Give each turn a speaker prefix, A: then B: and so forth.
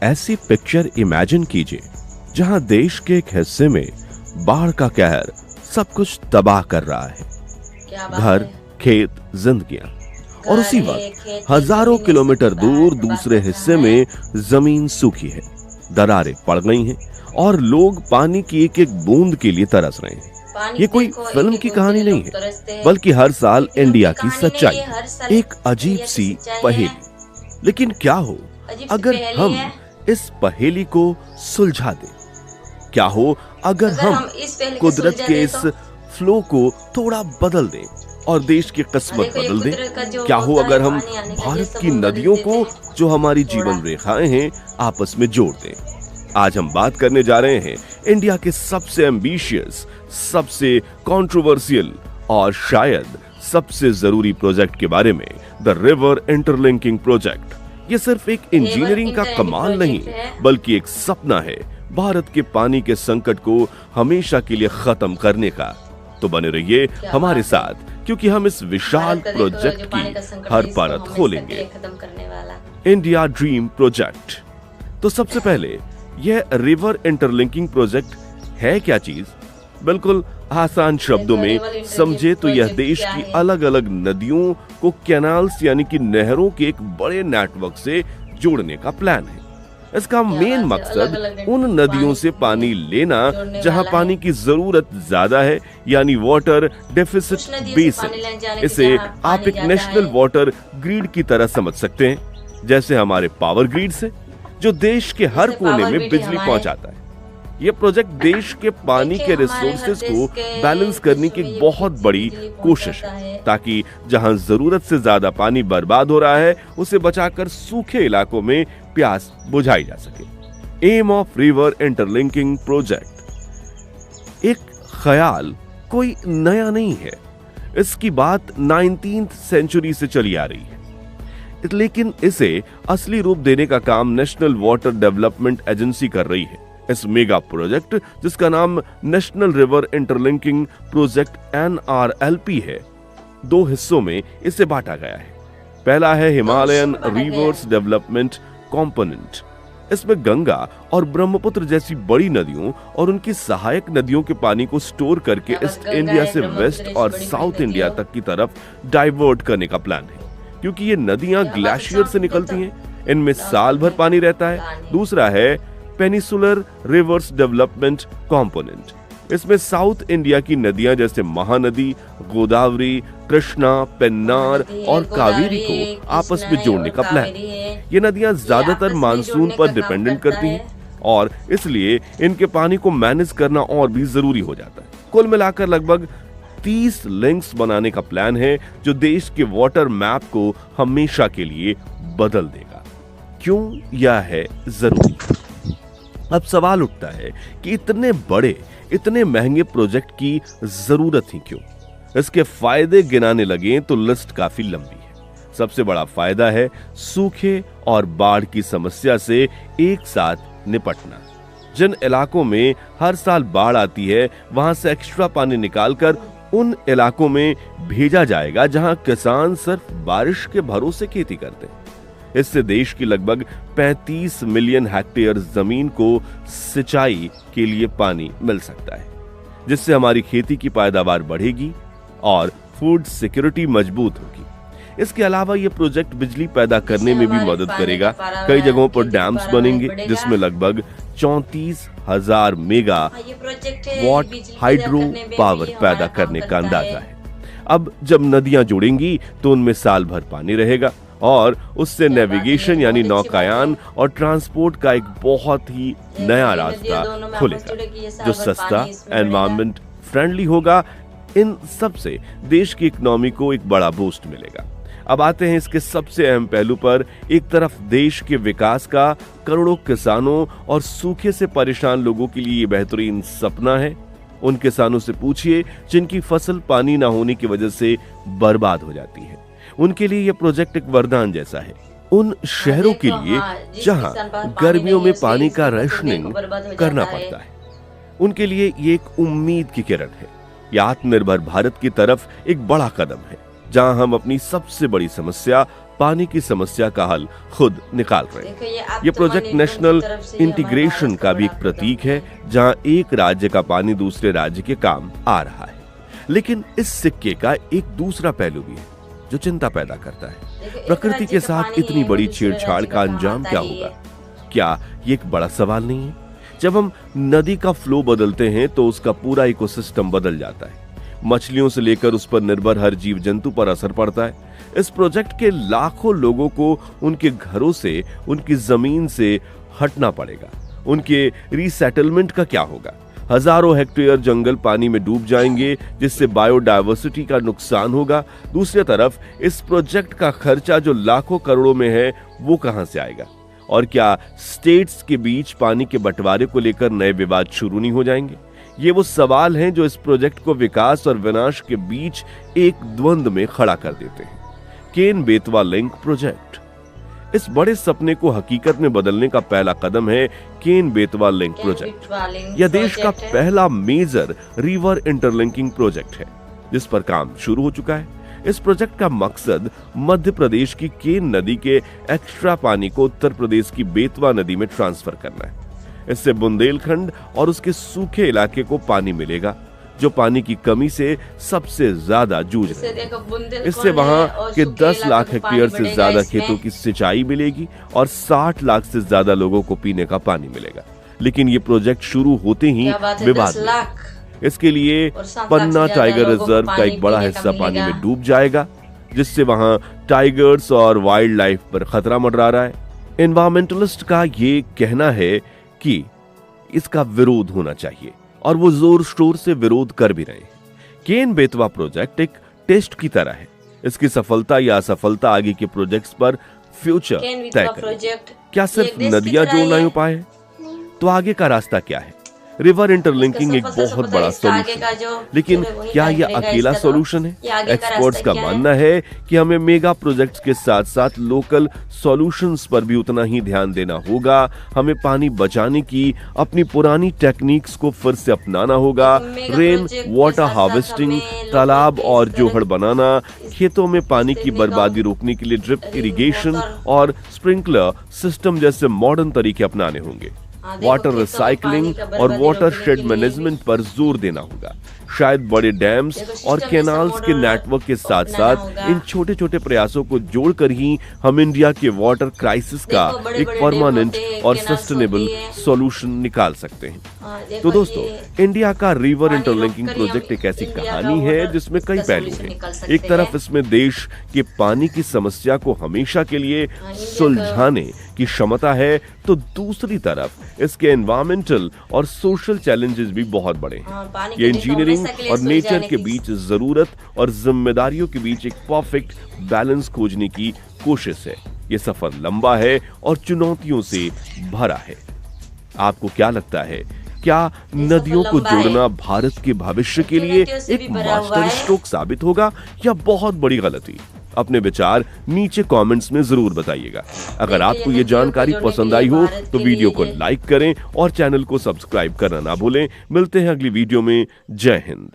A: ऐसी picture imagine कीजिए जहां देश के एक हिस्से में बाढ़ का कहर सब कुछ तबाह कर रहा है। घर, खेत, जिंदगियां, और उसी वक्त हजारों किलोमीटर दूर दूसरे हिस्से में जमीन सूखी है, दरारें पड़ गई हैं और लोग पानी की एक एक बूंद के लिए तरस रहे हैं। ये कोई फिल्म की कहानी नहीं है, बल्कि हर साल इंडिया की सच्चाई है, एक अजीब सी पहेली। लेकिन क्या हो अगर हम इस पहेली को सुलझा दें? क्या हो अगर हम कुदरत के इस फ्लो को थोड़ा बदल दें और देश की किस्मत बदल दें? क्या हो अगर हम भारत की नदियों को, जो हमारी जीवन रेखाएं हैं, आपस में जोड़ दें? आज हम बात करने जा रहे हैं इंडिया के सबसे एम्बिशियस, सबसे कंट्रोवर्शियल और शायद सबसे जरूरी प्रोजेक्ट के बारे में, द रिवर इंटरलिंकिंग प्रोजेक्ट। ये सिर्फ एक इंजीनियरिंग का कमाल नहीं, बल्कि एक सपना है भारत के पानी के संकट को हमेशा के लिए खत्म करने का। तो बने रहिए हमारे साथ, क्योंकि हम इस विशाल प्रोजेक्ट की हर परत खोलेंगे। India dream project. तो सबसे पहले, यह रिवर इंटरलिंकिंग प्रोजेक्ट है क्या चीज? बिल्कुल आसान शब्दों में समझे तो यह देश की अलग अलग नदियों को कैनाल्स यानी कि नहरों के एक बड़े नेटवर्क से जोड़ने का प्लान है। इसका मेन मकसद उन नदियों से पानी लेना जहां पानी की जरूरत ज्यादा है, यानी वाटर डेफिसिट बेसिन। इसे आप एक नेशनल वाटर ग्रिड की तरह समझ सकते हैं, जैसे हमारे पावर ग्रिड से, जो देश के हर कोने में बिजली पहुंचाता है। यह प्रोजेक्ट देश के पानी के रिसोर्सेज को बैलेंस करने की एक बहुत बड़ी कोशिश है, ताकि जहां जरूरत से ज्यादा पानी बर्बाद हो रहा है, उसे बचाकर सूखे इलाकों में प्यास बुझाई जा सके। Aim of river interlinking project एक ख्याल कोई नया नहीं है। इसकी बात 19th सेंचुरी से चली आ रही है, लेकिन इसे असली रूप देने का काम नेशनल वाटर डेवलपमेंट एजेंसी कर रही है। इस मेगा प्रोजेक्ट, जिसका नाम national river interlinking project NRLP है, 2 हिस्सों में इसे बांटा गया है। पहला है हिमालयन रिवर्स डेवलपमेंट कंपोनेंट। इसमें गंगा और ब्रह्मपुत्र जैसी बड़ी नदियों और उनकी सहायक नदियों के पानी को स्टोर करके ईस्ट इंडिया से वेस्ट और साउथ इंडिया तक की तरफ डाइवर्ट करने का प्लान है, क्योंकि ये नदियां ग्लेशियर से निकलती हैं, इनमें साल भर पानी रहता है। दूसरा है पेनिसुलर रिवर्स डेवलपमेंट कंपोनेंट। इसमें साउथ इंडिया की नदियां जैसे महानदी, गोदावरी, कृष्णा, पेन्नार और कावेरी को आपस में जोड़ने का प्लान। ये नदियां ज्यादातर मानसून पर डिपेंडेंट करती हैं और इसलिए इनके पानी को मैनेज करना और भी जरूरी हो जाता है। कुल मिलाकर लगभग 30 लिंक्स बनाने का प्लान है, जो देश के वाटर मैप को हमेशा के लिए बदल देगा। क्यों यह है जरूरी? अब सवाल उठता है कि इतने बड़े, इतने महंगे प्रोजेक्ट की जरूरत ही क्यों? इसके फायदे गिनाने लगे तो लिस्ट काफी लंबी है। सबसे बड़ा फायदा है सूखे और बाढ़ की समस्या से एक साथ निपटना। जिन इलाकों में हर साल बाढ़ आती है, वहां से एक्स्ट्रा पानी निकालकर उन इलाकों में भेजा जाएगा जहां किसान सिर्फ बारिश के भरोसे खेती करते हैं। इससे देश की लगभग 35 मिलियन हेक्टेयर जमीन को सिंचाई के लिए पानी मिल सकता है, जिससे हमारी खेती की पैदावार बढ़ेगी और फूड सिक्योरिटी मजबूत होगी। इसके अलावा यह प्रोजेक्ट बिजली पैदा करने में भी मदद करेगा। कई जगहों पर डैम्स बनेंगे, जिसमें लगभग 34,000 मेगा वाट हाइड्रो पावर पैदा करने का अंदाजा है। अब जब नदियां जुड़ेंगी तो उनमें साल भर पानी रहेगा और उससे नेविगेशन यानी नौकायान और ट्रांसपोर्ट का एक बहुत ही नया रास्ता खुलेगा, जो सस्ता, एनवायरमेंट फ्रेंडली होगा। इन सब से देश की इकोनॉमी को एक बड़ा बूस्ट मिलेगा। अब आते हैं इसके सबसे अहम पहलू पर। एक तरफ देश के विकास का करोड़ों किसानों और सूखे से परेशान लोगों के लिए ये बेहतरीन सपना है। उन किसानों से पूछिए जिनकी फसल पानी ना होने की वजह से बर्बाद हो जाती है। उनके लिए यह प्रोजेक्ट एक वरदान जैसा है। उन शहरों के लिए जहां गर्मियों में पानी का रेशनिंग करना पड़ता है, उनके लिए ये एक उम्मीद की किरण है। यह आत्मनिर्भर भारत की तरफ एक बड़ा कदम है, जहां हम अपनी सबसे बड़ी समस्या पानी की समस्या का हल खुद निकाल रहे हैं। ये प्रोजेक्ट नेशनल इंटीग्रेशन का भी एक प्रतीक है, जहां एक राज्य का पानी दूसरे राज्य के काम आ रहा है। लेकिन इस सिक्के का एक दूसरा पहलू भी है जो चिंता पैदा करता है। प्रकृति के साथ इतनी बड़ी छेड़छाड़ का अंजाम क्या होगा? क्या ये एक बड़ा सवाल नहीं है? जब हम नदी का फ्लो बदलते हैं तो उसका पूरा इकोसिस्टम बदल जाता है। मछलियों से लेकर उस पर निर्भर हर जीव जंतु पर असर पड़ता है। इस प्रोजेक्ट के लाखों लोगों को उनके घरों से, उनकी जमीन से हटना पड़ेगा। उनके रीसेटलमेंट का क्या होगा? हजारों हेक्टेयर जंगल पानी में डूब जाएंगे, जिससे बायोडायवर्सिटी का नुकसान होगा। दूसरी तरफ इस प्रोजेक्ट का खर्चा जो लाखों करोड़ों में है, वो कहां से आएगा? और क्या स्टेट्स के बीच पानी के बंटवारे को लेकर नए विवाद शुरू नहीं हो जाएंगे? ये वो सवाल हैं जो इस प्रोजेक्ट को विकास और विनाश के बीच एक द्वंद्व में खड़ा कर देते हैं। केन बेतवा लिंक प्रोजेक्ट इस बड़े सपने को हकीकत में बदलने का पहला कदम है। केन बेतवा लिंक प्रोजेक्ट यह देश का पहला मेजर रिवर इंटरलिंकिंग प्रोजेक्ट है, जिस पर काम शुरू हो चुका है। इस प्रोजेक्ट का मकसद मध्य प्रदेश की केन नदी के एक्स्ट्रा पानी को उत्तर प्रदेश की बेतवा नदी में ट्रांसफर करना है। इससे बुंदेलखंड और उसके सूखे इलाके को पानी मिलेगा, जो पानी की कमी से सबसे ज्यादा जूझ रहे हैं। इससे वहां के 10 लाख हेक्टेयर से ज्यादा खेतों की सिंचाई मिलेगी और 60 लाख से ज्यादा लोगों को पीने का पानी मिलेगा। लेकिन ये प्रोजेक्ट शुरू होते ही विवाद में। इसके लिए पन्ना टाइगर रिजर्व का एक बड़ा हिस्सा पानी में डूब जाएगा, जिससे वहां टाइगर्स और वाइल्ड लाइफ पर खतरा मंडरा रहा है। एनवायरमेंटलिस्ट का ये कहना है कि इसका विरोध होना चाहिए, और वो जोर शोर से विरोध कर भी रहे हैं। केन बेतवा प्रोजेक्ट एक टेस्ट की तरह है। इसकी सफलता या असफलता आगे के प्रोजेक्ट्स पर फ्यूचर तय करेगी। क्या सिर्फ नदियां जोड़ना ही उपाय है? तो आगे का रास्ता क्या है? रिवर इंटरलिंकिंग एक बहुत बड़ा सॉल्यूशन है, लेकिन क्या यह अकेला सॉल्यूशन है? एक्सपर्ट्स का मानना है कि हमें मेगा प्रोजेक्ट्स के साथ साथ लोकल सॉल्यूशंस पर भी उतना ही ध्यान देना होगा। हमें पानी बचाने की अपनी पुरानी टेक्निक्स को फिर से अपनाना होगा। रेन वाटर हार्वेस्टिंग, तालाब और जोहड़ बनाना, खेतों में पानी की बर्बादी रोकने के लिए ड्रिप इरिगेशन और स्प्रिंकलर सिस्टम जैसे मॉडर्न तरीके अपनाने होंगे। वाटर रिसाइकलिंग और वाटर शेड मैनेजमेंट पर जोर देना होगा। शायद बड़े डैम्स और कैनाल्स के नेटवर्क के साथ साथ इन छोटे छोटे प्रयासों को जोड़कर ही हम इंडिया के वाटर क्राइसिस का एक परमानेंट और सस्टेनेबल सॉल्यूशन निकाल सकते हैं। तो दोस्तों, इंडिया का रिवर इंटरलिंकिंग प्रोजेक्ट एक ऐसी कहानी है जिसमें कई पहलू हैं। एक तरफ इसमें देश के पानी की समस्या को हमेशा के लिए सुलझाने की क्षमता है, तो दूसरी तरफ इसके एनवायरमेंटल और सोशल चैलेंजेस भी बहुत बड़े हैं। ये इंजीनियरिंग और नेचर के बीच जरूरत और जिम्मेदारियों के बीच एक परफेक्ट बैलेंस खोजने की कोशिश है। ये सफर लंबा है और चुनौतियों से भरा है। आपको क्या लगता है? क्या नदियों को जोड़ना भारत के भविष्य के लिए एक मास्टर स्ट्रोक साबित होगा या बहुत बड़ी गलती? अपने विचार नीचे कमेंट्स में जरूर बताइएगा। अगर आपको ये जानकारी पसंद आई हो तो वीडियो को लाइक करें और चैनल को सब्सक्राइब करना ना भूलें। मिलते हैं अगली वीडियो में। जय हिंद।